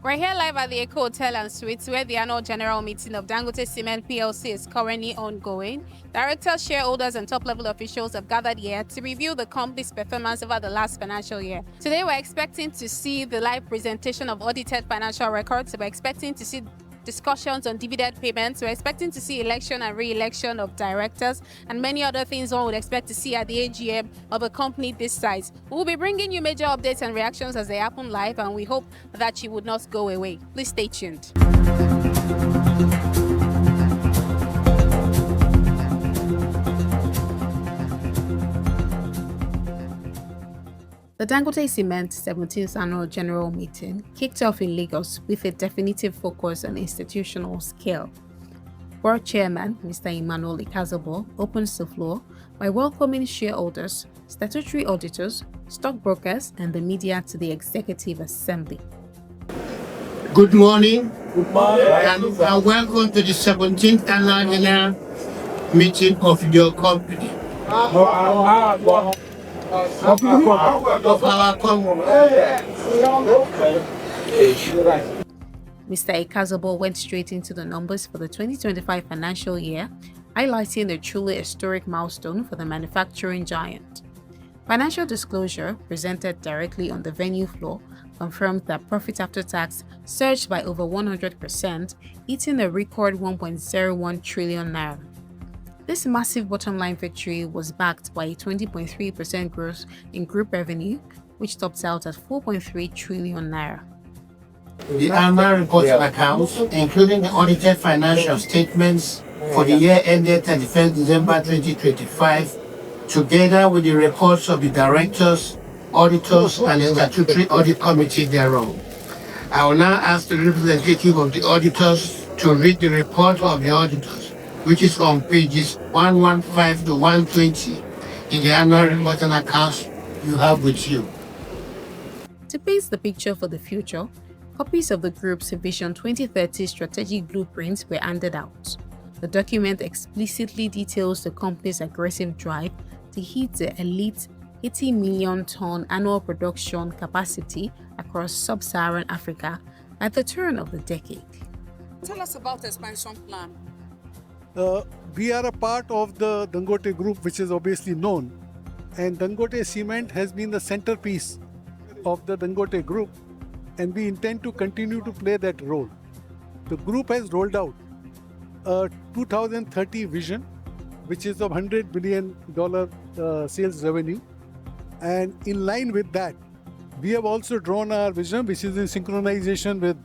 We're here live at the Eco Hotel and Suites, where the annual general meeting of Dangote Cement PLC is currently ongoing. Directors, shareholders, and top-level officials have gathered here to review the company's performance over the last financial year. Today, we're expecting to see the live presentation of audited financial records. We're expecting to see discussions on dividend payments. We're expecting to see election and re-election of directors and many other things one would expect to see at the AGM of a company this size. We'll be bringing you major updates and reactions as they happen live, and we hope that you would not go away. Please stay tuned. The Dangote Cement 17th Annual General Meeting kicked off in Lagos with a definitive focus on institutional scale. Board Chairman Mr. Emmanuel Ikazabo opens the floor by welcoming shareholders, statutory auditors, stockbrokers, and the media to the Executive Assembly. Good morning. Good morning. And welcome to the 17th Annual General Meeting of your company. Mr. Ikazabo went straight into the numbers for the 2025 financial year, highlighting a truly historic milestone for the manufacturing giant. Financial disclosure, presented directly on the venue floor, confirmed that profit after tax surged by over 100%, hitting a record 1.01 trillion naira. This massive bottom-line victory was backed by a 20.3% growth in group revenue, which topped out at 4.3 trillion naira. The annual report and accounts, including the audited financial statements for the year ended 31st December 2025, together with the reports of the directors, auditors, and the statutory audit committee thereof. I will now ask the representative of the auditors to read the report of the auditors, which is on pages 115 to 120 in the annual report and accounts you have with you. To paint the picture for the future, copies of the group's Vision 2030 strategic blueprints were handed out. The document explicitly details the company's aggressive drive to hit the elite 80 million ton annual production capacity across sub-Saharan Africa at the turn of the decade. Tell us about the expansion plan. We are a part of the Dangote Group, which is obviously known, and Dangote Cement has been the centerpiece of the Dangote Group, and we intend to continue to play that role. The group has rolled out a 2030 vision, which is of $100 billion sales revenue, and in line with that, we have also drawn our vision, which is in synchronization with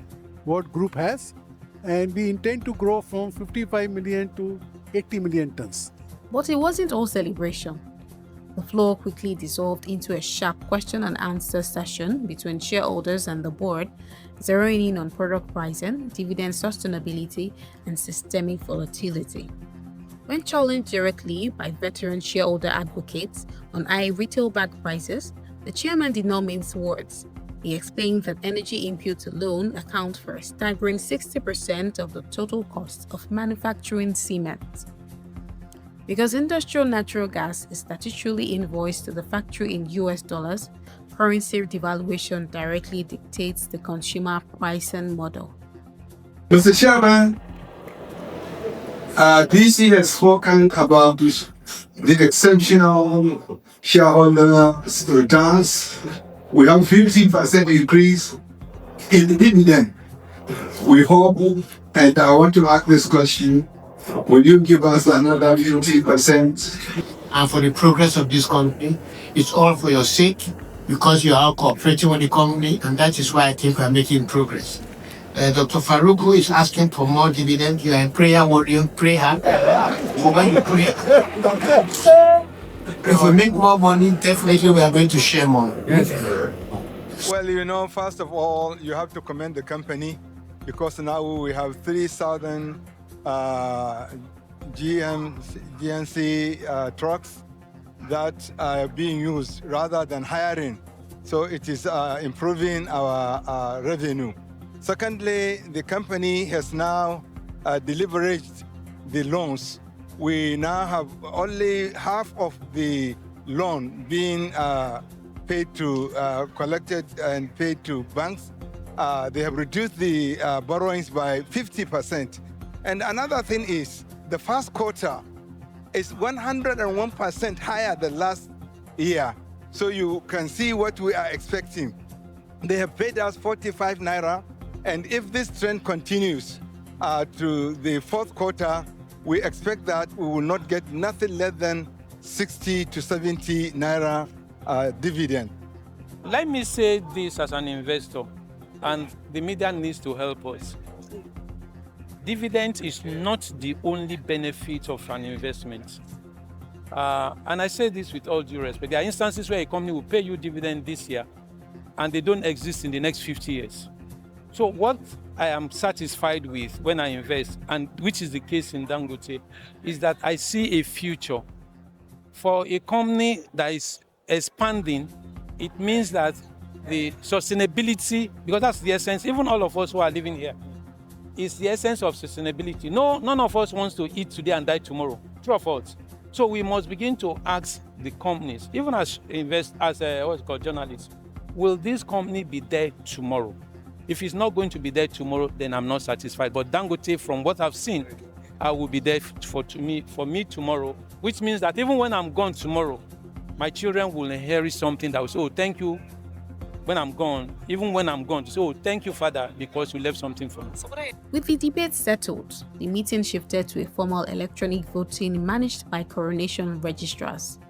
what group has, and we intend to grow from 55 million to 80 million tons. But it wasn't all celebration. The floor quickly dissolved into a sharp question and answer session between shareholders and the board, zeroing in on product pricing, dividend sustainability, and systemic volatility. When challenged directly by veteran shareholder advocates on high retail bag prices, the chairman did not mince words. He explained that energy inputs alone account for a staggering 60% of the total cost of manufacturing cement. Because industrial natural gas is statutorily invoiced to the factory in US dollars, currency devaluation directly dictates the consumer pricing model. Mr. Chairman, DC has spoken about the exceptional shareholder returns. We have 15% increase in the dividend. We hope, and I want to ask this question, will you give us another 50%? And for the progress of this company, it's all for your sake, because you are cooperating with the company, and that is why I think we are making progress. Dr. Faruku is asking for more dividend. You are in prayer warrior, pray hard. When you pray, if we make more money, definitely we are going to share more. Well, first of all, you have to commend the company, because now we have 3,000 GNC trucks that are being used rather than hiring. So it is improving our revenue. Secondly, the company has now deleveraged the loans. We now have only half of the loan being collected and paid to banks, They have reduced the borrowings by 50%. And another thing is the first quarter is 101% higher than last year. So you can see what we are expecting. They have paid us 45 naira, and if this trend continues to the fourth quarter, we expect that we will not get nothing less than 60 to 70 naira dividend. Let me say this as an investor, and the media needs to help us. Dividend is not the only benefit of an investment. And I say this with all due respect. There are instances where a company will pay you dividend this year and they don't exist in the next 50 years. So what I am satisfied with when I invest, and which is the case in Dangote, is that I see a future. For a company that is expanding, it means that the sustainability, because that's the essence, even all of us who are living here, is the essence of sustainability. No, none of us wants to eat today and die tomorrow. True or false? So we must begin to ask the companies, even as journalists, will this company be there tomorrow? If it's not going to be there tomorrow, then I'm not satisfied. But Dangote, from what I've seen, I will be there for me tomorrow, which means that even when I'm gone tomorrow, my children will inherit something that will say, oh, thank you. When I'm gone, even when I'm gone, so thank you, Father, because you left something for me. With the debate settled, the meeting shifted to a formal electronic voting managed by coronation registrars.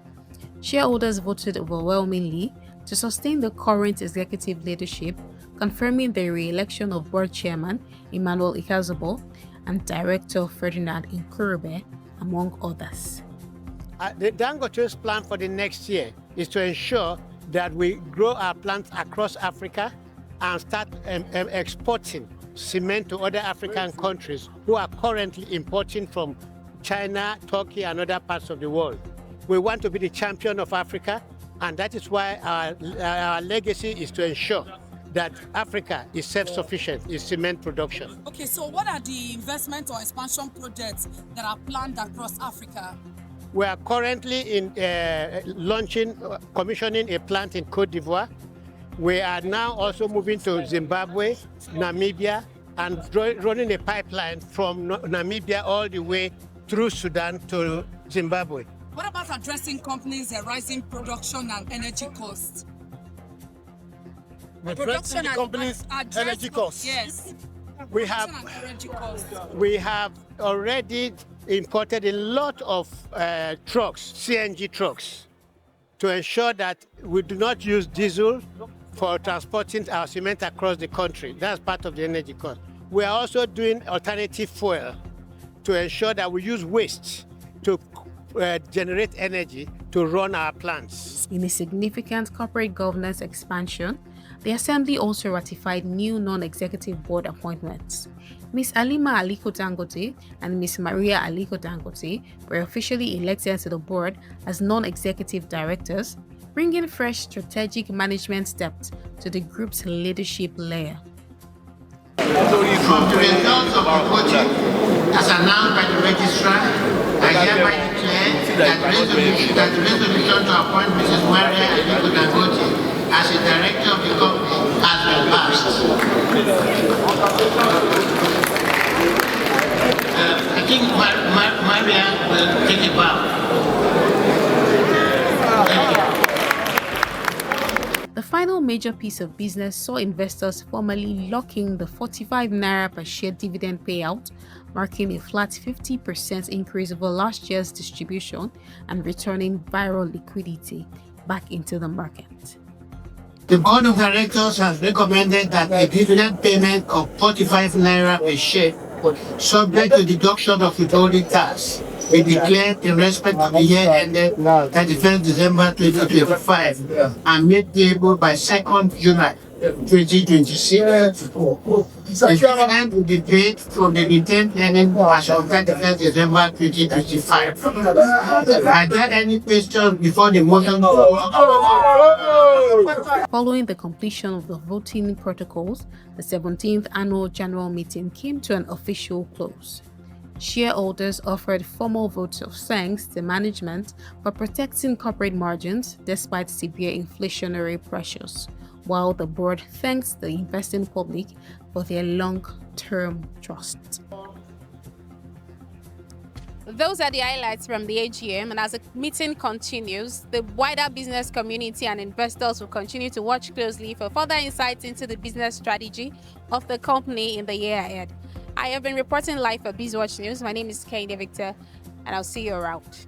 Shareholders voted overwhelmingly to sustain the current executive leadership, confirming the re-election of board chairman Emmanuel Ikazubo and director Ferdinand Nkurube, among others. The Dangote's plan for the next year is to ensure that we grow our plants across Africa and start exporting cement to other African countries who are currently importing from China, Turkey, and other parts of the world. We want to be the champion of Africa, and that is why our legacy is to ensure that Africa is self-sufficient in cement production. Okay, so what are the investment or expansion projects that are planned across Africa? We are currently in commissioning a plant in Cote d'Ivoire. We are now also moving to Zimbabwe, Namibia, and running a pipeline from Namibia all the way through Sudan to Zimbabwe. What about addressing companies' rising production and energy costs? Addressing the companies' energy costs. Yes. We have already imported a lot of trucks, CNG trucks, to ensure that we do not use diesel for transporting our cement across the country. That's part of the energy cost. We are also doing alternative fuel to ensure that we use waste to generate energy to run our plants. In a significant corporate governance expansion, the Assembly also ratified new non-executive board appointments. Ms. Alima Aliko Dangote and Ms. Maria Aliko Dangote were officially elected to the board as non-executive directors, bringing fresh strategic management depth to the group's leadership layer. From the results of the voting, as announced by the registrar, I hereby declare that the resolution to appoint Mrs. Maria Aliko Dangote as a director of the company has been passed. I think Maria will take it back. The final major piece of business saw investors formally locking the 45 naira per share dividend payout, marking a flat 50% increase over last year's distribution and returning viral liquidity back into the market. The board of directors has recommended that a dividend payment of 45 naira per share, subject to deduction of withholding tax, be declared in respect of the year ended 31st December 2025 and made payable by 2nd July 2026. The dividend will be paid from the retained earnings as of 31st December 2025. Are there any questions before the motion? Following the completion of the voting protocols, the 17th annual general meeting came to an official close. Shareholders offered formal votes of thanks to management for protecting corporate margins despite severe inflationary pressures, while the board thanks the investing public for their long-term trust. Those are the highlights from the AGM, and as the meeting continues, the wider business community and investors will continue to watch closely for further insights into the business strategy of the company in the year ahead. I have been reporting live for BizWatch News. My name is Kehinde Victor, and I'll see you around.